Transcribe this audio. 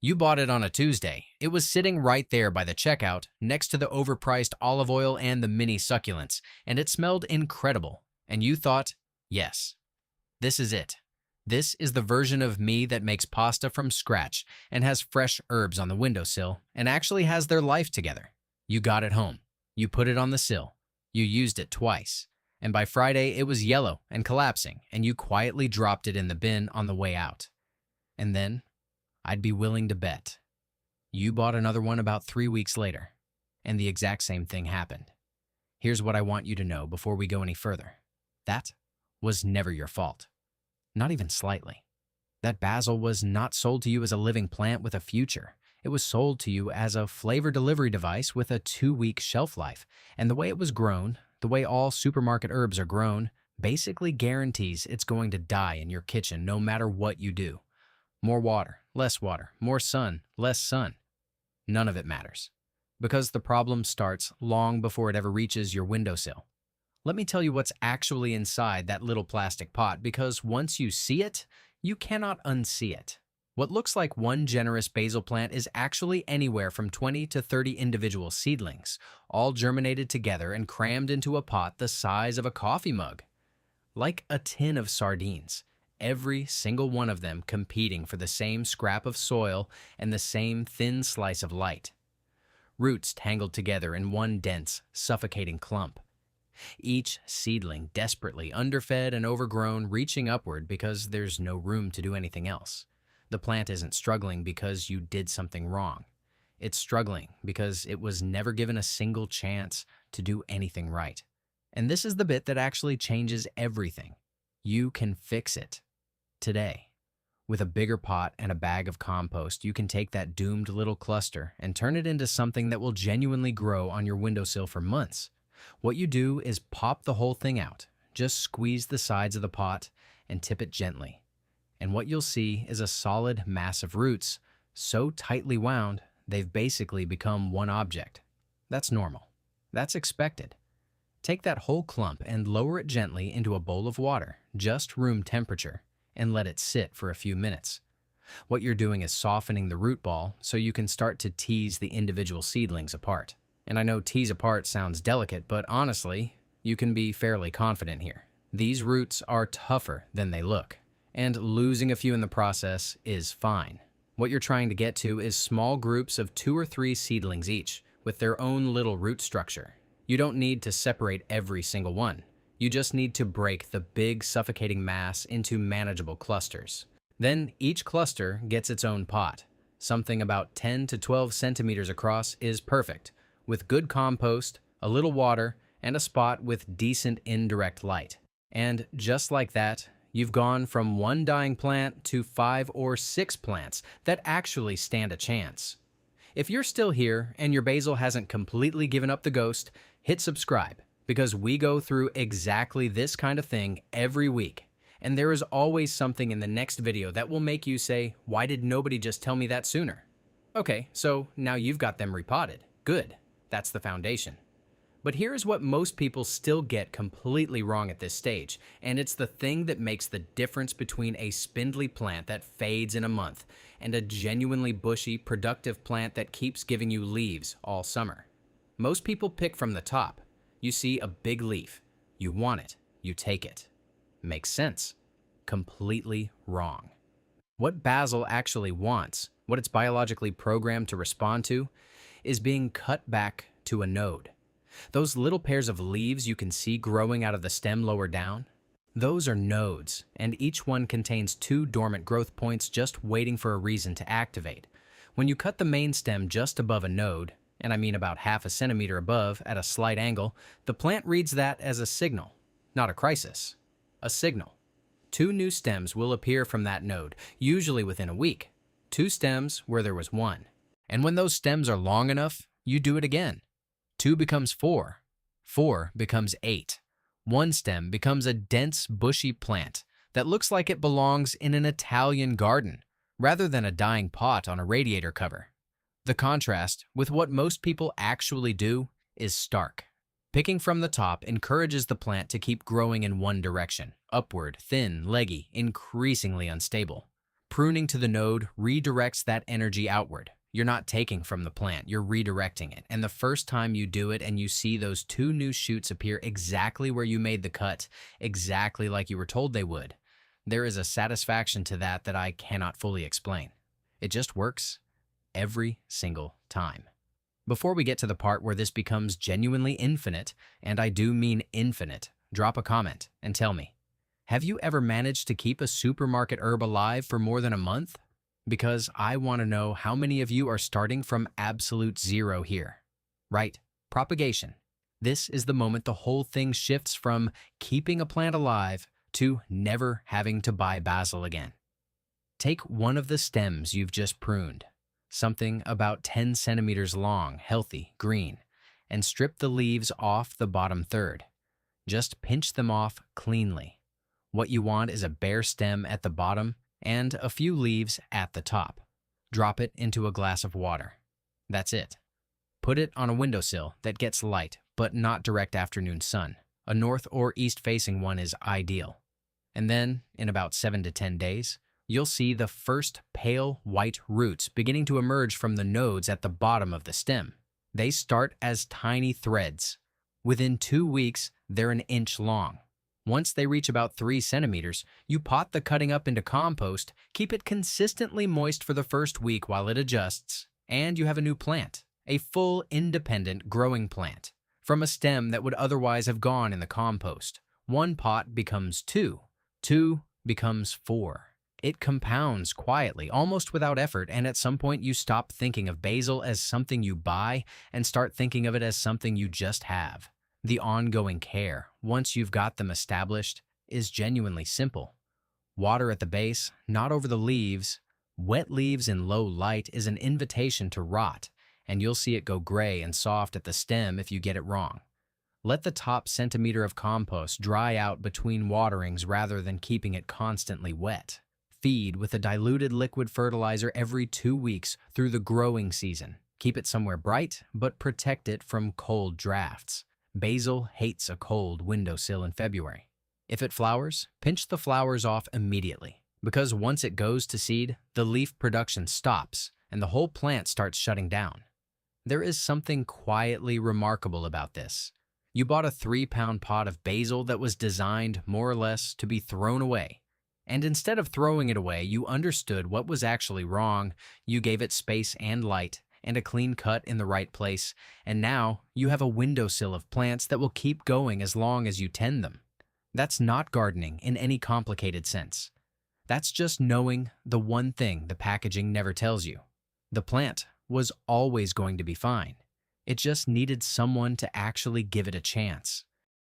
You bought it on a Tuesday. It was sitting right there by the checkout, next to the overpriced olive oil and the mini succulents, and it smelled incredible. And you thought, yes, this is it. This is the version of me that makes pasta from scratch and has fresh herbs on the windowsill and actually has their life together. You got it home. You put it on the sill. You used it twice. And by Friday, it was yellow and collapsing, and you quietly dropped it in the bin on the way out. And then, I'd be willing to bet, you bought another one about 3 weeks later, and the exact same thing happened. Here's what I want you to know before we go any further. That was never your fault. Not even slightly. That basil was not sold to you as a living plant with a future. It was sold to you as a flavor delivery device with a 2-week shelf life, and the way it was grown, the way all supermarket herbs are grown, basically guarantees it's going to die in your kitchen no matter what you do. More water, more sun, less sun. None of it matters, because the problem starts long before it ever reaches your windowsill. Let me tell you what's actually inside that little plastic pot, because once you see it, you cannot unsee it. What looks like one generous basil plant is actually anywhere from 20 to 30 individual seedlings, all germinated together and crammed into a pot the size of a coffee mug. Like a tin of sardines, every single one of them competing for the same scrap of soil and the same thin slice of light. Roots tangled together in one dense, suffocating clump. Each seedling desperately underfed and overgrown, reaching upward because there's no room to do anything else. The plant isn't struggling because you did something wrong. It's struggling because it was never given a single chance to do anything right. And this is the bit that actually changes everything. You can fix it today. With a bigger pot and a bag of compost, you can take that doomed little cluster and turn it into something that will genuinely grow on your windowsill for months. What you do is pop the whole thing out. Just squeeze the sides of the pot and tip it gently. And what you'll see is a solid mass of roots, so tightly wound, they've basically become one object. That's normal. That's expected. Take that whole clump and lower it gently into a bowl of water, just room temperature, and let it sit for a few minutes. What you're doing is softening the root ball so you can start to tease the individual seedlings apart. And I know tease apart sounds delicate, but honestly, you can be fairly confident here. These roots are tougher than they look, and losing a few in the process is fine. What you're trying to get to is small groups of 2 or 3 seedlings each, with their own little root structure. You don't need to separate every single one. You just need to break the big suffocating mass into manageable clusters. Then each cluster gets its own pot. Something about 10 to 12 centimeters across is perfect, with good compost, a little water, and a spot with decent indirect light. And just like that, you've gone from one dying plant to 5 or 6 plants that actually stand a chance. If you're still here and your basil hasn't completely given up the ghost, hit subscribe, because we go through exactly this kind of thing every week. And there is always something in the next video that will make you say, why did nobody just tell me that sooner? Okay, so now you've got them repotted. Good. That's the foundation. But here's what most people still get completely wrong at this stage, and it's the thing that makes the difference between a spindly plant that fades in a month and a genuinely bushy, productive plant that keeps giving you leaves all summer. Most people pick from the top. You see a big leaf. You want it. You take it. Makes sense. Completely wrong. What basil actually wants, what it's biologically programmed to respond to, is being cut back to a node. Those little pairs of leaves you can see growing out of the stem lower down, those are nodes, and each one contains 2 dormant growth points just waiting for a reason to activate. When you cut the main stem just above a node, and I mean about half a centimeter above at a slight angle, the plant reads that as a signal, not a crisis, a signal. 2 new stems will appear from that node, usually within a week. 2 stems where there was 1. And when those stems are long enough, you do it again. 2 becomes 4. 4 becomes 8. 1 stem becomes a dense, bushy plant that looks like it belongs in an Italian garden, rather than a dying pot on a radiator cover. The contrast with what most people actually do is stark. Picking from the top encourages the plant to keep growing in one direction, upward, thin, leggy, increasingly unstable. Pruning to the node redirects that energy outward. You're not taking from the plant, you're redirecting it. And the first time you do it and you see those two new shoots appear exactly where you made the cut, exactly like you were told they would, there is a satisfaction to that I cannot fully explain. It just works every single time. Before we get to the part where this becomes genuinely infinite, and I do mean infinite, drop a comment and tell me, have you ever managed to keep a supermarket herb alive for more than a month? Because I want to know how many of you are starting from absolute zero here. Right, propagation. This is the moment the whole thing shifts from keeping a plant alive to never having to buy basil again. Take one of the stems you've just pruned, something about 10 centimeters long, healthy, green, and strip the leaves off the bottom third. Just pinch them off cleanly. What you want is a bare stem at the bottom and a few leaves at the top. Drop it into a glass of water. That's it. Put it on a windowsill that gets light, but not direct afternoon sun. A north or east-facing one is ideal. And then, in about 7 to 10 days, you'll see the first pale white roots beginning to emerge from the nodes at the bottom of the stem. They start as tiny threads. Within 2 weeks, they're an inch long. Once they reach about 3 centimeters, you pot the cutting up into compost, keep it consistently moist for the first week while it adjusts, and you have a new plant, a full independent growing plant. From a stem that would otherwise have gone in the compost, 1 pot becomes 2, 2 becomes 4. It compounds quietly, almost without effort, and at some point you stop thinking of basil as something you buy and start thinking of it as something you just have. The ongoing care, once you've got them established, is genuinely simple. Water at the base, not over the leaves. Wet leaves in low light is an invitation to rot, and you'll see it go gray and soft at the stem if you get it wrong. Let the top centimeter of compost dry out between waterings rather than keeping it constantly wet. Feed with a diluted liquid fertilizer every 2 weeks through the growing season. Keep it somewhere bright, but protect it from cold drafts. Basil hates a cold windowsill in February. If it flowers, pinch the flowers off immediately, because once it goes to seed, the leaf production stops and the whole plant starts shutting down. There is something quietly remarkable about this. You bought a 3-pound pot of basil that was designed, more or less, to be thrown away. And instead of throwing it away, you understood what was actually wrong, you gave it space and light, and a clean cut in the right place, and now you have a windowsill of plants that will keep going as long as you tend them. That's not gardening in any complicated sense. That's just knowing the one thing the packaging never tells you. The plant was always going to be fine. It just needed someone to actually give it a chance.